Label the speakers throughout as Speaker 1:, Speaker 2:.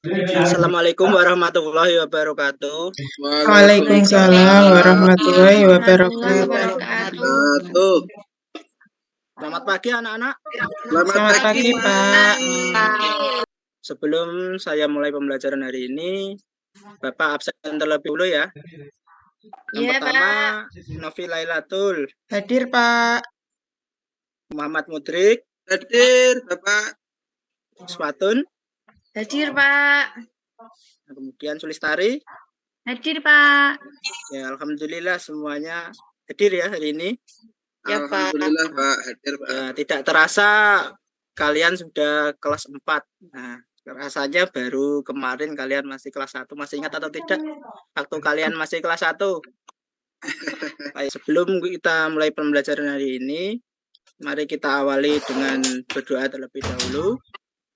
Speaker 1: Assalamualaikum warahmatullahi wabarakatuh.
Speaker 2: Waalaikumsalam warahmatullahi wabarakatuh.
Speaker 3: Wabarakatuh.
Speaker 1: Selamat pagi anak-anak.
Speaker 2: Selamat pagi Pak.
Speaker 1: Sebelum saya mulai pembelajaran hari ini, Bapak absen terlebih dahulu ya. Yang pertama, Novi Lailatul.
Speaker 2: Hadir Pak.
Speaker 1: Muhammad Mudrik.
Speaker 3: Hadir Bapak.
Speaker 1: Swatun.
Speaker 4: Hadir Pak.
Speaker 1: Kemudian Sulistari.
Speaker 4: Hadir Pak.
Speaker 1: Ya, alhamdulillah semuanya hadir ya hari ini.
Speaker 4: Ya, Pak.
Speaker 3: Alhamdulillah Pak, hadir Pak.
Speaker 1: Ya, tidak terasa kalian sudah kelas 4. Nah, rasanya baru kemarin kalian masih kelas 1. Masih ingat atau tidak waktu kalian masih kelas 1? Baik, sebelum kita mulai pembelajaran hari ini, mari kita awali dengan berdoa terlebih dahulu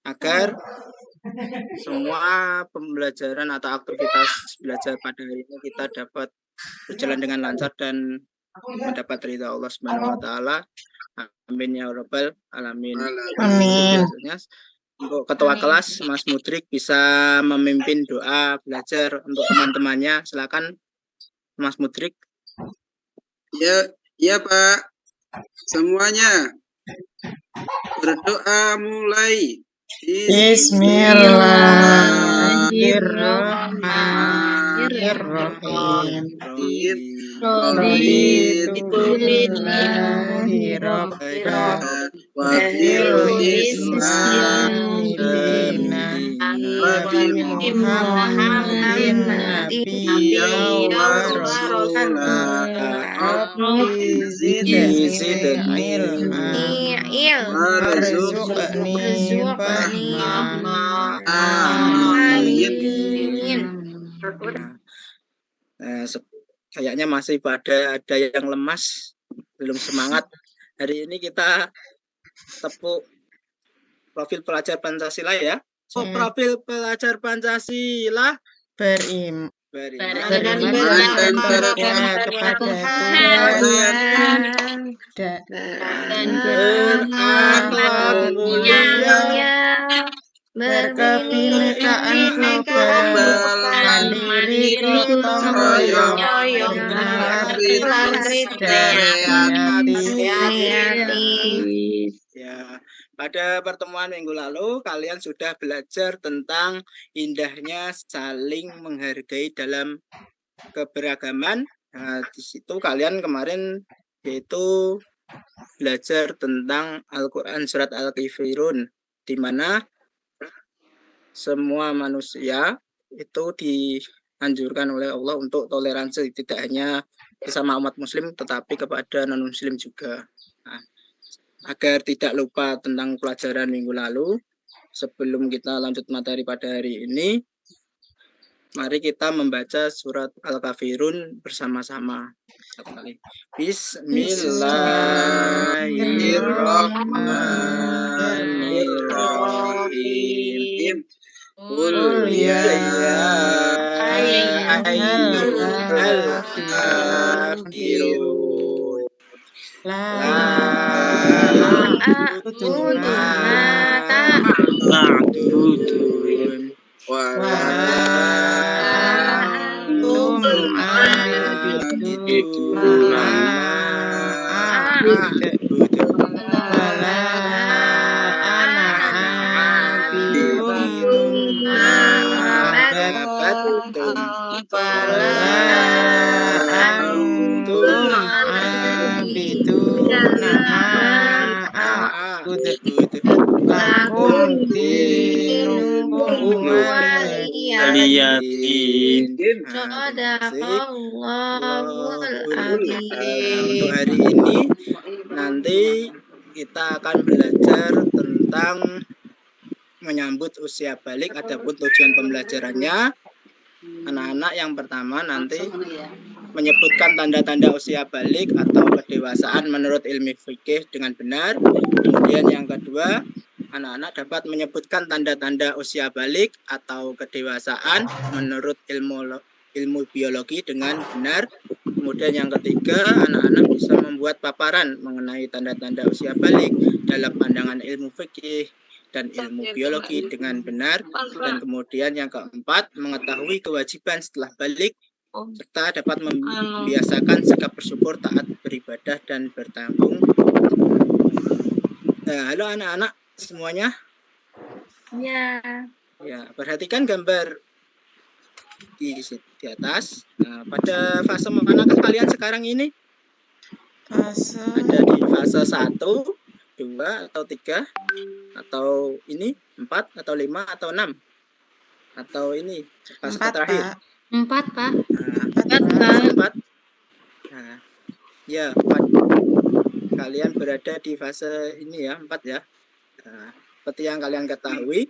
Speaker 1: agar semua pembelajaran atau aktivitas belajar pada hari ini kita dapat berjalan dengan lancar dan mendapat ridha Allah Subhanahu wa taala. Amin ya rabbal alamin.
Speaker 2: Amin.
Speaker 1: Untuk ketua kelas Mas Mudrik bisa memimpin doa belajar untuk teman-temannya. Silakan Mas Mudrik.
Speaker 3: Ya Pak. Semuanya berdoa mulai.
Speaker 2: Bismillahirrahmanirrahim. Raditu billahi rabban wa bil islami dinan wa bi Muhammadin nabiyyan wa rasulan rabbi zidni ilman warzuqni fahma.
Speaker 3: Amin.
Speaker 1: Kayaknya masih ada yang lemas, belum semangat. Hari ini kita tepuk profil pelajar Pancasila ya. Profil pelajar Pancasila beriman
Speaker 2: dan bertakwa kepada Tuhan dan berakhlak mulia, berkebinekaan global, mandiri gotong royong, berlaris dan hati.
Speaker 1: Ya, pada pertemuan minggu lalu kalian sudah belajar tentang indahnya saling menghargai dalam keberagaman. Nah, di situ kalian kemarin yaitu belajar tentang Al-Quran surat Al-Kafirun, di mana semua manusia itu dianjurkan oleh Allah untuk toleransi, tidak hanya sesama umat muslim tetapi kepada non-muslim juga. Nah, agar tidak lupa tentang pelajaran minggu lalu, sebelum kita lanjut materi pada hari ini, mari kita membaca surat Al-Kafirun bersama-sama. Bismillahirrahmanirrahim. Qul ya ayyuhal kafirun la a'budu ma ta'budun wa la antum a'buduna ma a'budu wa la ana a'budun ma a'badtum wa la antum a'buduna ma a'budu lakum dinukum waliyadin.
Speaker 4: Shadaqallahul azim.
Speaker 1: Untuk hari ini nanti kita akan belajar tentang menyambut usia balik. Adapun tujuan pembelajarannya, anak-anak yang pertama nanti menyebutkan tanda-tanda usia balik atau kedewasaan menurut ilmu fikih dengan benar. Kemudian yang kedua, anak-anak dapat menyebutkan tanda-tanda usia balik atau kedewasaan menurut ilmu biologi dengan benar. Kemudian yang ketiga, anak-anak bisa membuat paparan mengenai tanda-tanda usia balik dalam pandangan ilmu fikih. dan ilmu biologi dengan benar. Dan kemudian yang keempat, mengetahui kewajiban setelah balik, serta dapat membiasakan sikap bersyukur, taat, beribadah, dan bertanggung. Nah, halo anak-anak semuanya.
Speaker 4: Ya.
Speaker 1: Ya, perhatikan gambar di atas. Nah, pada fase manakah kalian sekarang ini?
Speaker 2: Fase
Speaker 1: Ada di fase 1, 2, atau 3, atau ini 4, atau 5, atau 6, atau ini fase
Speaker 2: 4,
Speaker 1: terakhir.
Speaker 2: Pak.
Speaker 4: 4, Pak.
Speaker 1: Nah,
Speaker 2: 4, Pak.
Speaker 1: fase 4. Nah, ya 4. Kalian berada di fase ini ya, 4 ya. Nah, seperti yang kalian ketahui,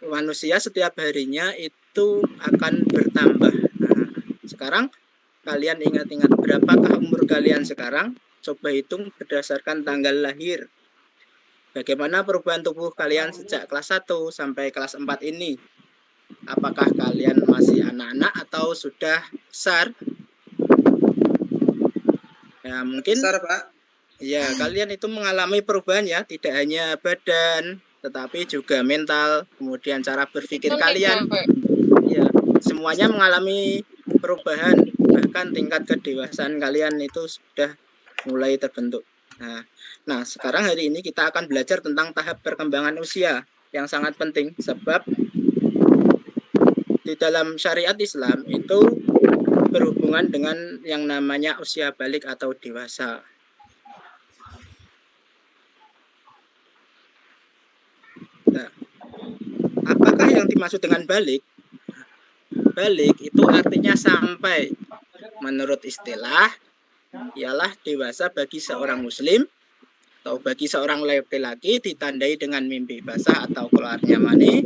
Speaker 1: manusia setiap harinya itu akan bertambah. Nah, sekarang kalian ingat-ingat berapakah umur kalian sekarang? Coba hitung berdasarkan tanggal lahir. Bagaimana perubahan tubuh kalian sejak kelas 1 sampai kelas 4 ini? Apakah kalian masih anak-anak atau sudah besar? Ya, mungkin
Speaker 3: Besar, Pak.
Speaker 1: ya, kalian itu mengalami perubahan ya, tidak hanya badan, tetapi juga mental, kemudian cara berpikir kalian. Ya, semuanya mengalami perubahan, bahkan tingkat kedewasaan kalian itu sudah mulai terbentuk. Nah, sekarang hari ini kita akan belajar tentang tahap perkembangan usia yang sangat penting, sebab di dalam syariat Islam itu berhubungan dengan yang namanya usia balik atau dewasa. Nah, apakah yang dimaksud dengan balik? Balik itu artinya sampai. Menurut istilah, ialah dewasa bagi seorang muslim atau bagi seorang laki-laki ditandai dengan mimpi basah atau keluarnya mani.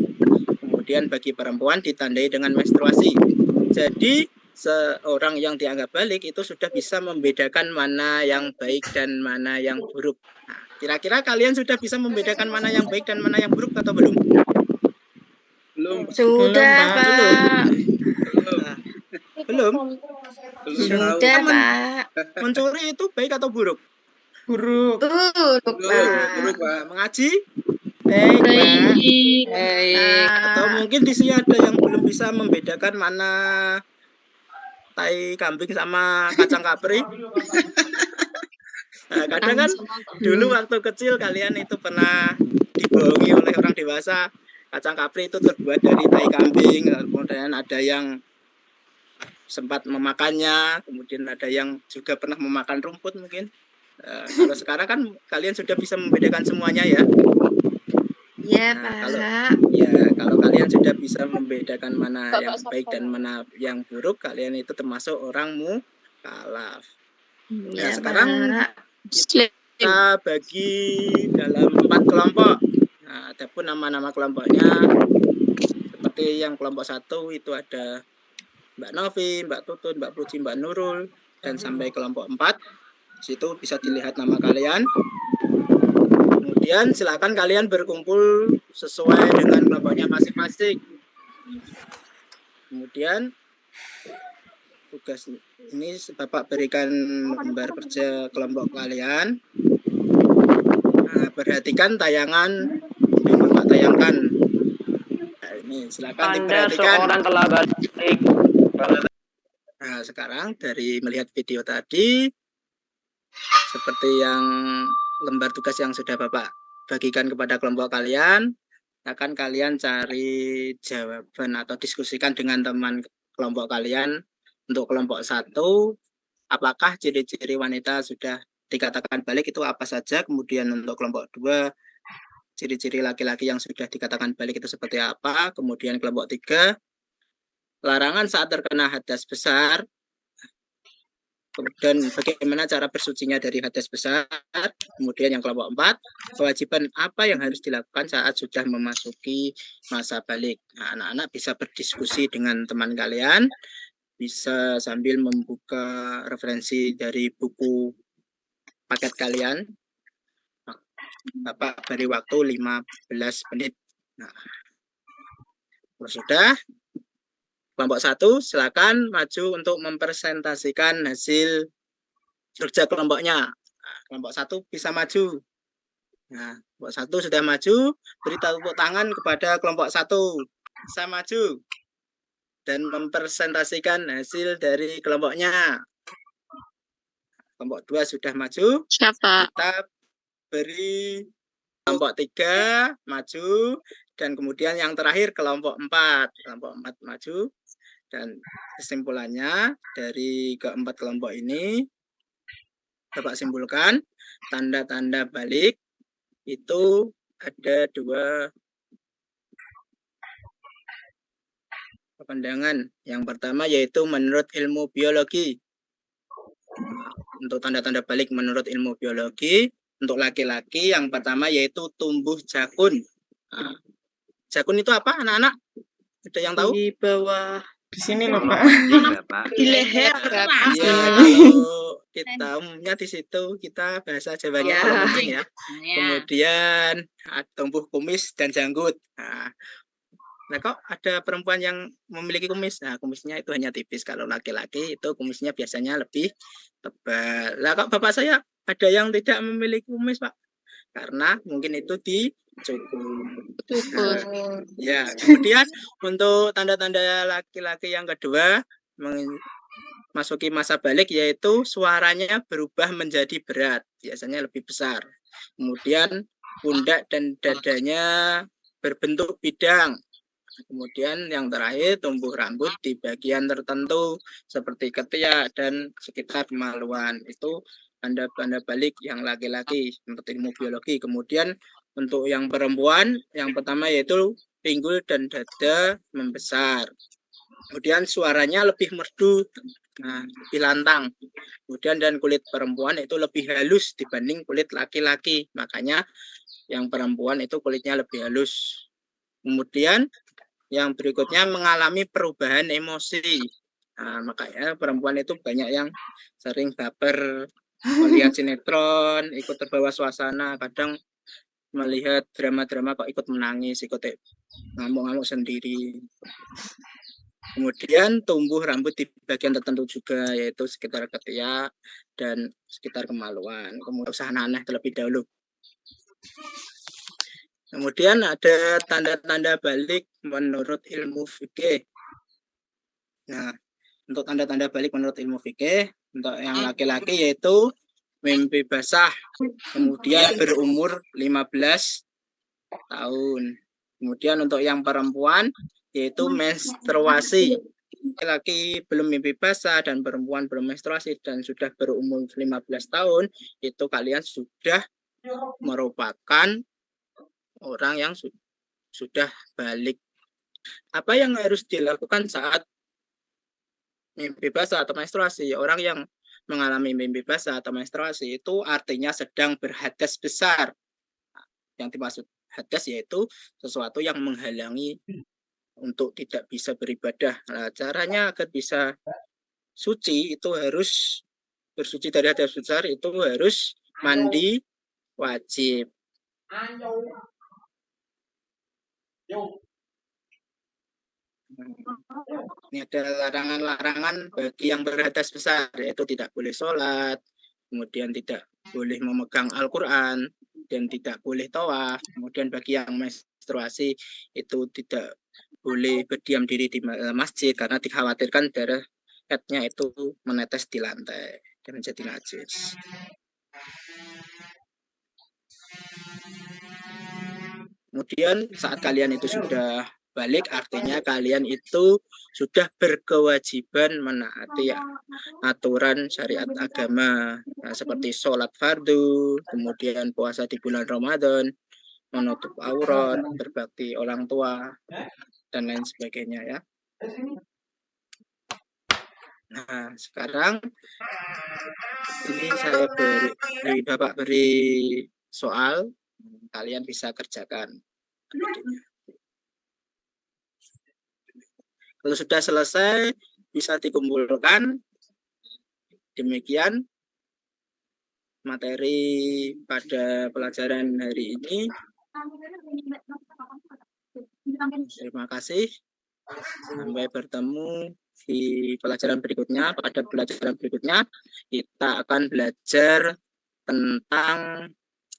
Speaker 1: Kemudian bagi perempuan ditandai dengan menstruasi. Jadi seorang yang dianggap balik itu sudah bisa membedakan mana yang baik dan mana yang buruk. Nah, kira-kira kalian sudah bisa membedakan mana yang baik dan mana yang buruk atau belum?
Speaker 3: Belum.
Speaker 4: Sudah,
Speaker 2: Belum, Pak.
Speaker 4: Pak.
Speaker 1: Belum.
Speaker 4: Sudah,
Speaker 1: Kan
Speaker 4: Pak.
Speaker 1: mencuri itu baik atau buruk?
Speaker 2: Buruk.
Speaker 4: Buruk,
Speaker 3: Buruk,
Speaker 4: Pak.
Speaker 3: Pak.
Speaker 1: Mengaji?
Speaker 2: Baik, Pak.
Speaker 4: Baik.
Speaker 1: Atau mungkin di sini ada yang belum bisa membedakan mana tai kambing sama kacang kapri. Nah, kadang kan dulu waktu kecil kalian itu pernah dibohongi oleh orang dewasa, kacang kapri itu terbuat dari tai kambing, kemudian ada yang sempat memakannya, kemudian ada yang juga pernah memakan rumput mungkin. Kalau sekarang kan kalian sudah bisa membedakan semuanya ya.
Speaker 4: Ya,
Speaker 1: Nah,
Speaker 4: Pak.
Speaker 1: kalau kalian sudah bisa membedakan mana yang baik dan mana yang buruk, kalian itu termasuk orang mukallaf.
Speaker 4: Ya,
Speaker 1: sekarang
Speaker 4: Pak.
Speaker 1: kita bagi dalam 4 kelompok. Nah, adapun nama-nama kelompoknya seperti yang kelompok 1 itu ada Mbak Novi, Mbak Tutun, Mbak Puji, Mbak Nurul, dan sampai kelompok 4. Di situ bisa dilihat nama kalian. Kemudian silakan kalian berkumpul sesuai dengan kelompoknya masing-masing. Kemudian tugas ini Bapak berikan lembar kerja kelompok kalian. Nah, perhatikan tayangan yang Bapak tayangkan. Nah, ini silakan diperhatikan.
Speaker 5: Seorang telah balik.
Speaker 1: Nah, sekarang dari melihat video tadi, seperti yang lembar tugas yang sudah Bapak bagikan kepada kelompok kalian, akan kalian cari jawaban atau diskusikan dengan teman kelompok kalian. Untuk kelompok 1, apakah ciri-ciri wanita sudah dikatakan balik itu apa saja? Kemudian untuk kelompok 2, ciri-ciri laki-laki yang sudah dikatakan balik itu seperti apa? Kemudian kelompok 3, larangan saat terkena hadas besar. Kemudian bagaimana cara bersucinya dari hadas besar. Kemudian yang kelompok 4, kewajiban apa yang harus dilakukan saat sudah memasuki masa balik. Nah, anak-anak bisa berdiskusi dengan teman kalian, bisa sambil membuka referensi dari buku paket kalian. Bapak beri waktu 15 menit. Nah, kalau sudah, kelompok 1 silakan maju untuk mempresentasikan hasil kerja kelompoknya. Nah, kelompok 1 bisa maju. Nah, Kelompok 1 sudah maju, beri tepuk tangan kepada kelompok 1. Bisa maju dan mempresentasikan hasil dari kelompoknya. Kelompok 2 sudah maju,
Speaker 4: Siapa?
Speaker 1: kita beri kelompok 3 maju, dan kemudian yang terakhir kelompok 4. Kelompok 4 maju, dan kesimpulannya dari keempat kelompok ini Bapak simpulkan tanda-tanda balik itu ada 2 pandangan. Yang pertama yaitu menurut ilmu biologi. Untuk tanda-tanda balik menurut ilmu biologi, untuk laki-laki yang pertama yaitu tumbuh jakun. Nah, jakun itu apa, anak-anak? Ada yang tahu?
Speaker 2: Di bawah. Di sini loh, Pak.
Speaker 4: Di leher.
Speaker 1: Iya, kalau kita umumnya di situ kita bahasa Jawanya
Speaker 4: Ya.
Speaker 1: kalau mungkin ya. Kemudian tumbuh kumis dan janggut. Nah, kok ada perempuan yang memiliki kumis? Nah, kumisnya itu hanya tipis. Kalau laki-laki itu kumisnya biasanya lebih tebal. Lah, kok bapak saya ada yang tidak memiliki kumis, Pak? Karena mungkin itu dicukur. Ya, kemudian untuk tanda-tanda laki-laki yang kedua memasuki masa balik yaitu suaranya berubah menjadi berat, biasanya lebih besar. Kemudian pundak dan dadanya berbentuk bidang. Kemudian yang terakhir tumbuh rambut di bagian tertentu seperti ketiak dan sekitar kemaluan. Itu tanda-tanda balik yang laki-laki menurut ilmu biologi. Kemudian untuk yang perempuan yang pertama yaitu pinggul dan dada membesar. Kemudian suaranya lebih merdu, lebih lantang. Kemudian dan kulit perempuan itu lebih halus dibanding kulit laki-laki. Makanya yang perempuan itu kulitnya lebih halus. Kemudian yang berikutnya mengalami perubahan emosi. Nah, makanya perempuan itu banyak yang sering baper, melihat sinetron, ikut terbawa suasana, kadang melihat drama-drama kok ikut menangis, ikut ngamuk-ngamuk sendiri. Kemudian tumbuh rambut di bagian tertentu juga, yaitu sekitar ketiak dan sekitar kemaluan. Kemudian usaha aneh terlebih dahulu. Kemudian ada tanda-tanda balik menurut ilmu fikih. Nah, untuk tanda-tanda balik menurut ilmu fikih, untuk yang laki-laki yaitu mimpi basah, kemudian berumur 15 tahun. Kemudian untuk yang perempuan yaitu menstruasi. Laki-laki belum mimpi basah dan perempuan belum menstruasi dan sudah berumur 15 tahun, itu kalian sudah merupakan orang yang sudah balik. Apa yang harus dilakukan saat mimpi basah atau menstruasi? Orang yang mengalami mimpi basah atau menstruasi itu artinya sedang berhadas besar. Yang dimaksud hadas yaitu sesuatu yang menghalangi untuk tidak bisa beribadah. Nah, caranya agar bisa suci itu harus bersuci dari hadas besar, itu harus mandi wajib. Ini ada larangan-larangan bagi yang berhadas besar, yaitu tidak boleh sholat, kemudian tidak boleh memegang Al-Quran, dan tidak boleh tawaf. Kemudian bagi yang menstruasi itu tidak boleh berdiam diri di masjid karena dikhawatirkan darah haidnya itu menetes di lantai dan menjadi najis. Kemudian saat kalian itu sudah balik, artinya kalian itu sudah berkewajiban menaati aturan syariat agama, seperti sholat fardu, kemudian puasa di bulan Ramadan, menutup aurat, berbakti orang tua, dan lain sebagainya ya. Nah, sekarang ini saya beri soal, kalian bisa kerjakan. Kalau sudah selesai, bisa dikumpulkan. Demikian materi pada pelajaran hari ini. Terima kasih. Sampai bertemu di pelajaran berikutnya. Pada pelajaran berikutnya, kita akan belajar tentang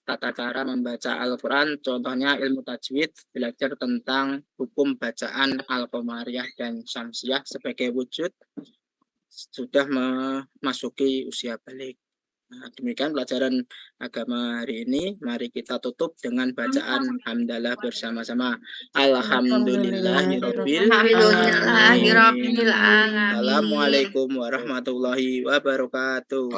Speaker 1: tata cara membaca Al-Quran, contohnya ilmu tajwid, belajar tentang hukum bacaan Al-Qamariyah dan Syamsiyah sebagai wujud sudah memasuki usia balik. Nah, demikian pelajaran agama hari ini. Mari kita tutup dengan bacaan hamdalah bersama-sama. Alhamdulillahirabbil alamin. Assalamualaikum warahmatullahi wabarakatuh.